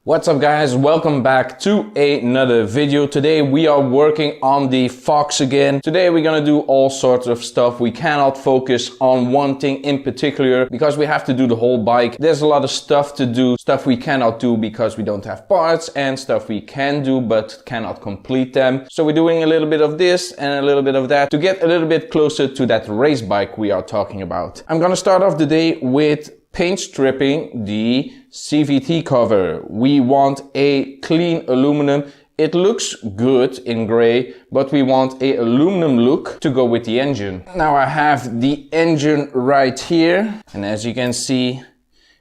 What's up guys, welcome back to another video. Today we are working on the Fox again. Today we're gonna do all sorts of stuff. We cannot focus on one thing in particular because we have to do the whole bike. There's a lot of stuff to do, stuff we cannot do because we don't have parts, and stuff we can do but cannot complete them. So we're doing a little bit of this and a little bit of that to get a little bit closer to that race bike we are talking about. I'm gonna start off the day with paint stripping the CVT cover. We want a clean aluminum. It looks good in gray, but we want a aluminum look to go with the engine. Now I have the engine right here, and as you can see,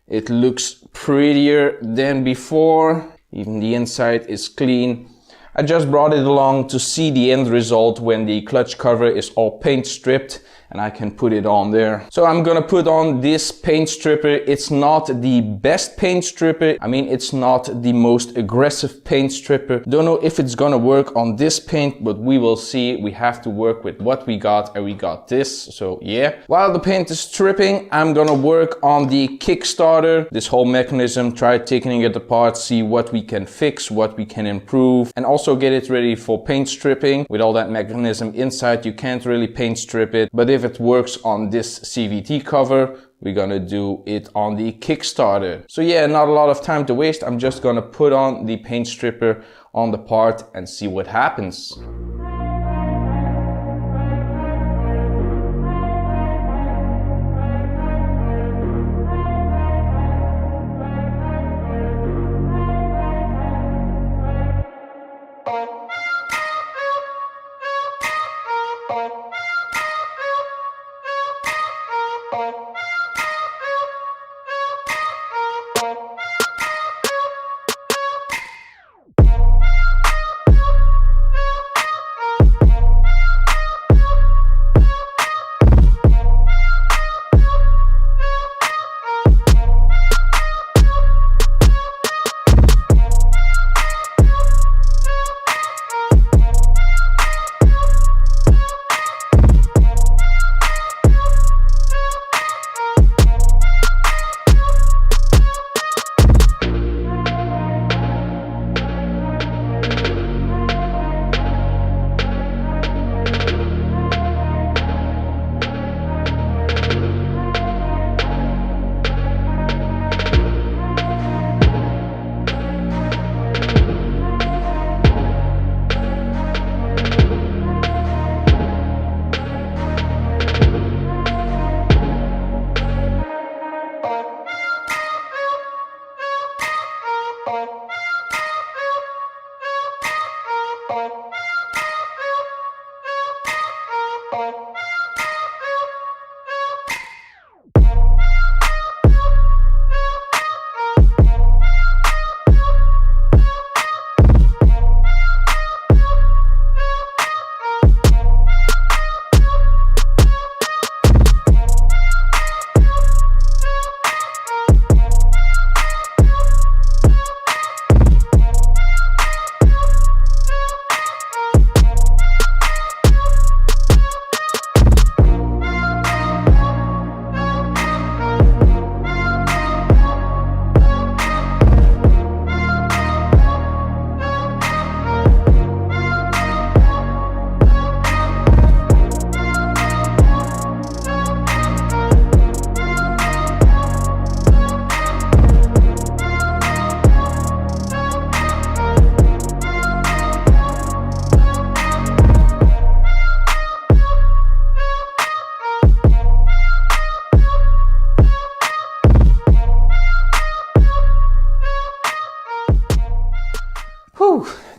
it looks prettier than before. Even the inside is clean. I just brought it along to see the end result when the clutch cover is all paint stripped, and I can put it on there. So I'm gonna put on this paint stripper. It's not the best paint stripper. I mean, it's not the most aggressive paint stripper. Don't know if it's gonna work on this paint, but we will see. We have to work with what we got, and we got this, so yeah. While the paint is stripping, I'm gonna work on the Kickstarter. This whole mechanism, try taking it apart, see what we can fix, what we can improve, and also get it ready for paint stripping. With all that mechanism inside, you can't really paint strip it, but if it works on this CVT cover, we're gonna do it on the Kickstarter. So yeah, not a lot of time to waste. I'm just gonna put on the paint stripper on the part and see what happens.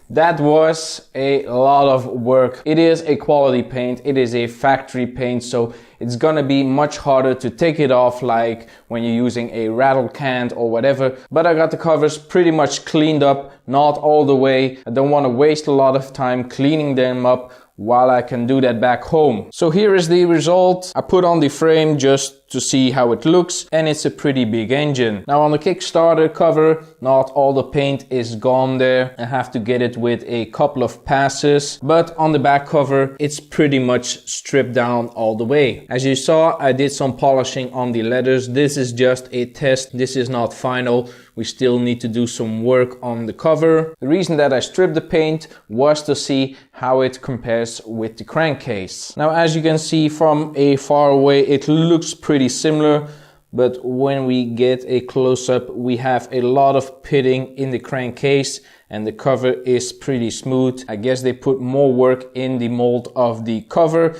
That was a lot of work. It is a quality paint, it is a factory paint, so it's gonna be much harder to take it off like when you're using a rattle can or whatever. But I got the covers pretty much cleaned up, not all the way. I don't want to waste a lot of time cleaning them up while I can do that back home. So here is the result. I put on the frame just to see how it looks, and it's a pretty big engine. Now on the Kickstarter cover, not all the paint is gone there. I have to get it with a couple of passes, but on the back cover, it's pretty much stripped down all the way. As you saw, I did some polishing on the leathers. This is just a test. This is not final. We still need to do some work on the cover. The reason that I stripped the paint was to see how it compares with the crankcase. Now, as you can see from a far away, it looks pretty similar. But when we get a close-up, we have a lot of pitting in the crankcase and the cover is pretty smooth. I guess they put more work in the mold of the cover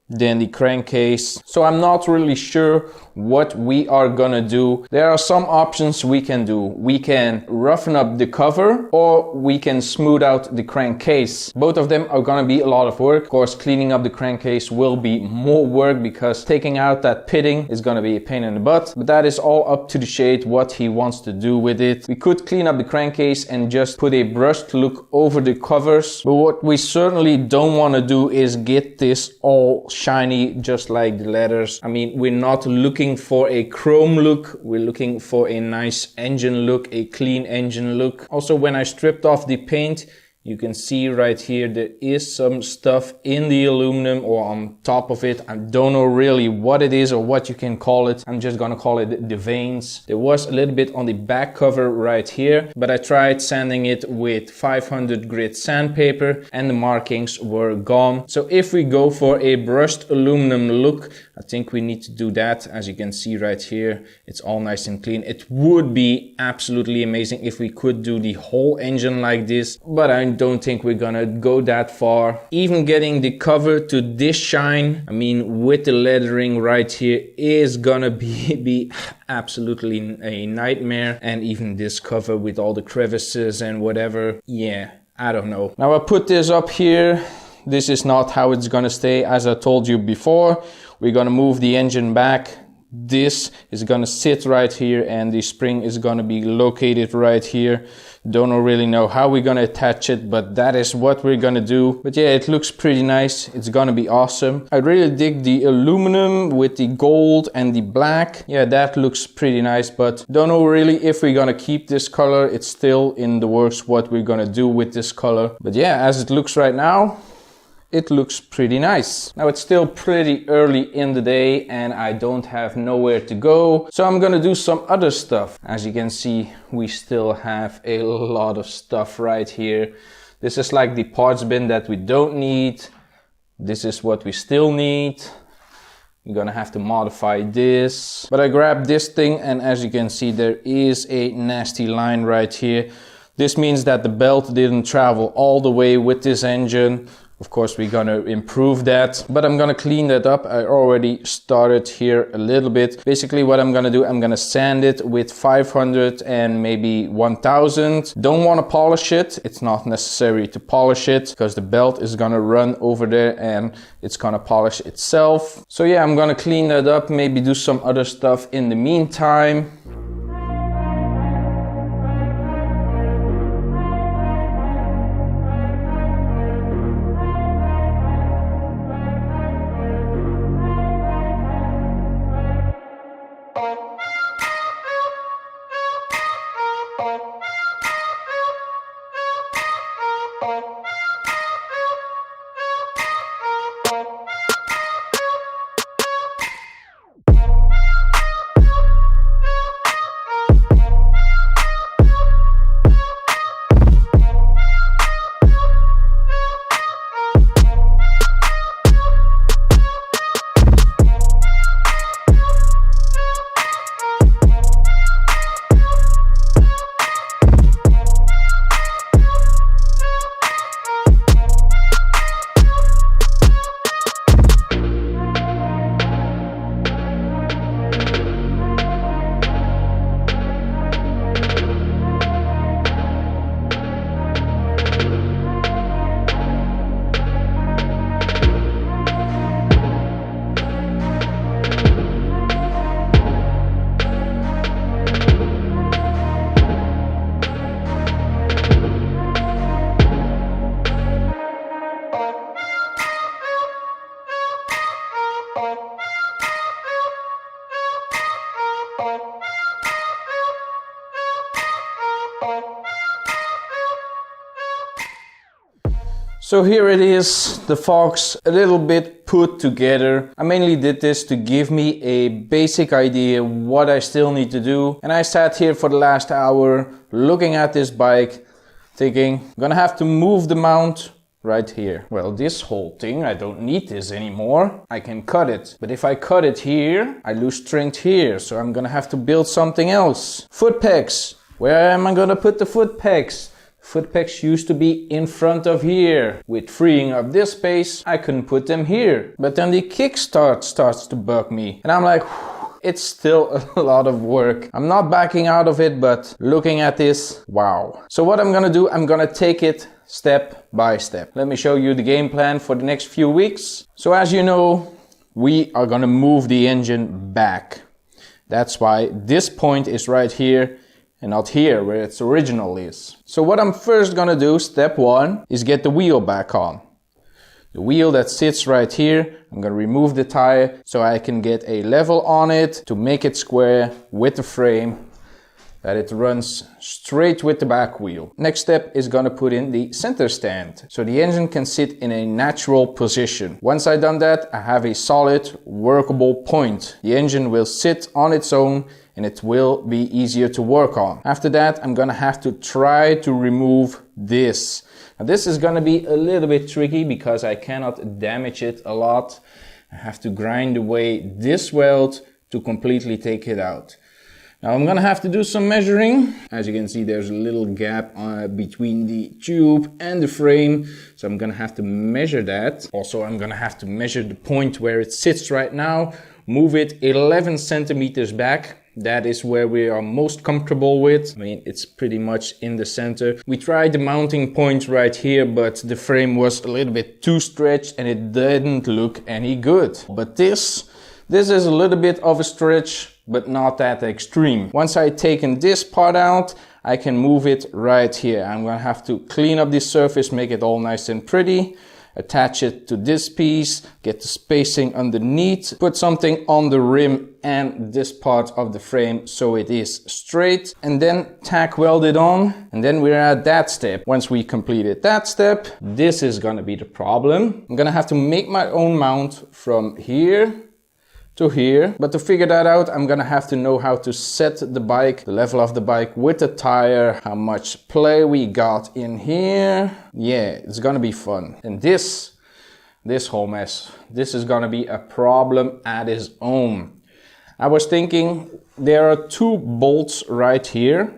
than the crankcase. So I'm not really sure what we are gonna do. There are some options we can do. We can roughen up the cover or we can smooth out the crankcase. Both of them are gonna be a lot of work. Of course, cleaning up the crankcase will be more work because taking out that pitting is gonna be a pain in the butt. But that is all up to the shade what he wants to do with it. We could clean up the crankcase and just put a brushed look over the covers. But what we certainly don't wanna do is get this all shiny just like the leathers. I mean, we're not looking for a chrome look, we're looking for a nice engine look, a clean engine look. Also, when I stripped off the paint, you can see right here there is some stuff in the aluminum or on top of it. I don't know really what it is or what you can call it. I'm just gonna call it the veins. There was a little bit on the back cover right here, but I tried sanding it with 500 grit sandpaper and the markings were gone. So if we go for a brushed aluminum look, I think we need to do that. As you can see right here, it's all nice and clean. It would be absolutely amazing if we could do the whole engine like this, but I don't think we're gonna go that far. Even getting the cover to this shine, I mean, with the lettering right here, is gonna be absolutely a nightmare. And even this cover with all the crevices and whatever, yeah, I don't know. Now I put this up here. This is not how it's gonna stay. As I told you before, we're gonna move the engine back. This is gonna sit right here and the spring is gonna be located right here. Don't really know how we're gonna attach it, but that is what we're gonna do. But yeah, it looks pretty nice. It's gonna be awesome. I really dig the aluminum with the gold and the black. Yeah, that looks pretty nice, but don't know really if we're gonna keep this color. It's still in the works what we're gonna do with this color. But yeah, as it looks right now, it looks pretty nice. Now it's still pretty early in the day and I don't have nowhere to go. So I'm gonna do some other stuff. As you can see, we still have a lot of stuff right here. This is like the parts bin that we don't need. This is what we still need. I'm gonna have to modify this. But I grabbed this thing and as you can see, there is a nasty line right here. This means that the belt didn't travel all the way with this engine. Of course, we're gonna improve that, but I'm gonna clean that up. I already started here a little bit. Basically what I'm gonna do, I'm gonna sand it with 500 and maybe 1000. Don't wanna polish it. It's not necessary to polish it because the belt is gonna run over there and it's gonna polish itself. So yeah, I'm gonna clean that up, maybe do some other stuff in the meantime. So here it is, the Fox, a little bit put together. I mainly did this to give me a basic idea what I still need to do. And I sat here for the last hour looking at this bike, thinking, I'm gonna have to move the mount right here. Well, this whole thing, I don't need this anymore. I can cut it. But if I cut it here, I lose strength here. So I'm gonna have to build something else. Foot pegs. Where am I gonna put the foot pegs? Foot pegs used to be in front of here. With freeing up this space, I couldn't put them here. But then the kickstart starts to bug me. And I'm like, it's still a lot of work. I'm not backing out of it, but looking at this, wow. So what I'm gonna do, I'm gonna take it step by step. Let me show you the game plan for the next few weeks. So as you know, we are gonna move the engine back. That's why this point is right here and not here where its original is. So what I'm first gonna do, step one, is get the wheel back on. The wheel that sits right here, I'm gonna remove the tire so I can get a level on it to make it square with the frame, that it runs straight with the back wheel. Next step is gonna put in the center stand so the engine can sit in a natural position. Once I've done that, I have a solid workable point. The engine will sit on its own and it will be easier to work on. After that, I'm gonna have to try to remove this. Now this is gonna be a little bit tricky because I cannot damage it a lot. I have to grind away this weld to completely take it out. Now I'm gonna have to do some measuring. As you can see, there's a little gap between the tube and the frame. So I'm gonna have to measure that. Also, I'm gonna have to measure the point where it sits right now. Move it 11 centimeters back. That is where we are most comfortable with. I mean, it's pretty much in the center. We tried the mounting point right here, but the frame was a little bit too stretched and it didn't look any good. But this is a little bit of a stretch, but not that extreme. Once I've taken this part out, I can move it right here. I'm gonna have to clean up this surface, make it all nice and pretty. Attach it to this piece, get the spacing underneath, put something on the rim and this part of the frame so it is straight, and then tack weld it on, and then we're at that step. Once we completed that step, this is gonna be the problem. I'm gonna have to make my own mount from here to here, but to figure that out, I'm gonna have to know how to set the bike, the level of the bike with the tire, how much play we got in here. Yeah, it's gonna be fun. And this whole mess, this is gonna be a problem at its own. I was thinking there are two bolts right here.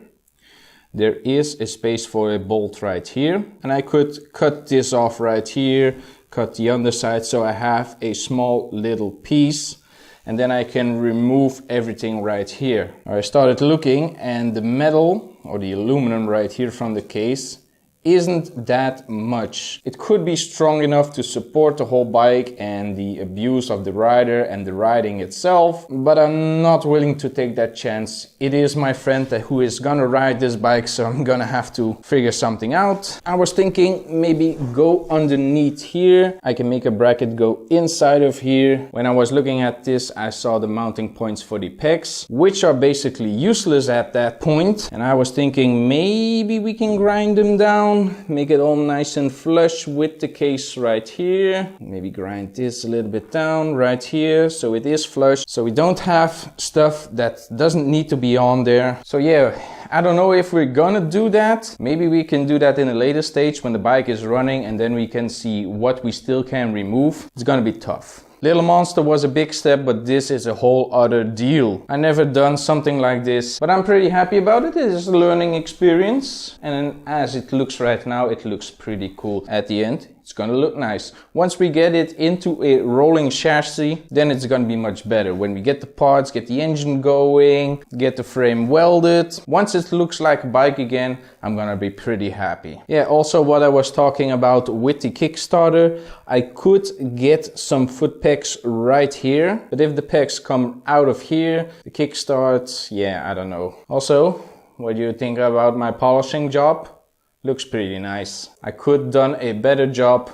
There is a space for a bolt right here, and I could cut this off right here, cut the underside so I have a small little piece. And then I can remove everything right here. I started looking and the metal or the aluminum right here from the case isn't that much. It could be strong enough to support the whole bike and the abuse of the rider and the riding itself, but I'm not willing to take that chance. It is my friend who is gonna ride this bike, so I'm gonna have to figure something out. I was thinking maybe go underneath here. I can make a bracket go inside of here. When I was looking at this, I saw the mounting points for the pegs, which are basically useless at that point. And I was thinking maybe we can grind them down, make it all nice and flush with the case right here. Maybe grind this a little bit down right here so it is flush, so we don't have stuff that doesn't need to be on there. So yeah, I don't know if we're gonna do that. Maybe we can do that in a later stage when the bike is running, and then we can see what we still can remove. It's gonna be tough. Little Monster was a big step, but this is a whole other deal. I never done something like this, but I'm pretty happy about it. It is a learning experience, and as it looks right now, it looks pretty cool at the end. It's gonna look nice. Once we get it into a rolling chassis, then it's gonna be much better. When we get the parts, get the engine going, get the frame welded. Once it looks like a bike again, I'm gonna be pretty happy. Yeah, also what I was talking about with the Kickstarter, I could get some foot pegs right here, but if the pegs come out of here, the kickstart, yeah, I don't know. Also, what do you think about my polishing job? Looks pretty nice. I could done a better job,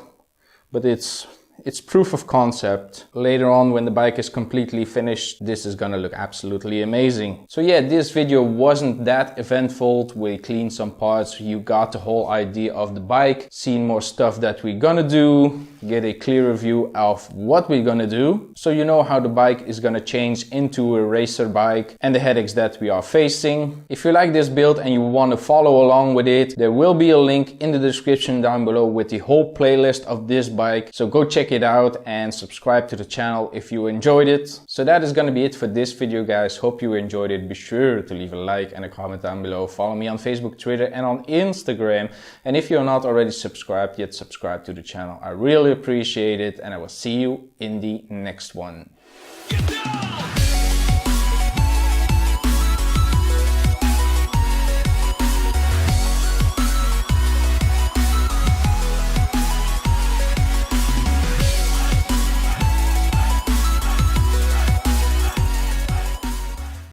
but it's it's proof of concept. Later on, when the bike is completely finished, this is gonna look absolutely amazing. So yeah, this video wasn't that eventful. We cleaned some parts, you got the whole idea of the bike, seen more stuff that we're gonna do, get a clearer view of what we're gonna do, so you know how the bike is gonna change into a racer bike and the headaches that we are facing. If you like this build and you want to follow along with it, there will be a link in the description down below with the whole playlist of this bike, so go check it out and subscribe to the channel if you enjoyed it. So that is gonna be it for this video, guys. Hope you enjoyed it. Be sure to leave a like and a comment down below. Follow me on Facebook, Twitter and on Instagram, and if you're not already subscribed yet, subscribe to the channel. I really appreciate it, and I will see you in the next one.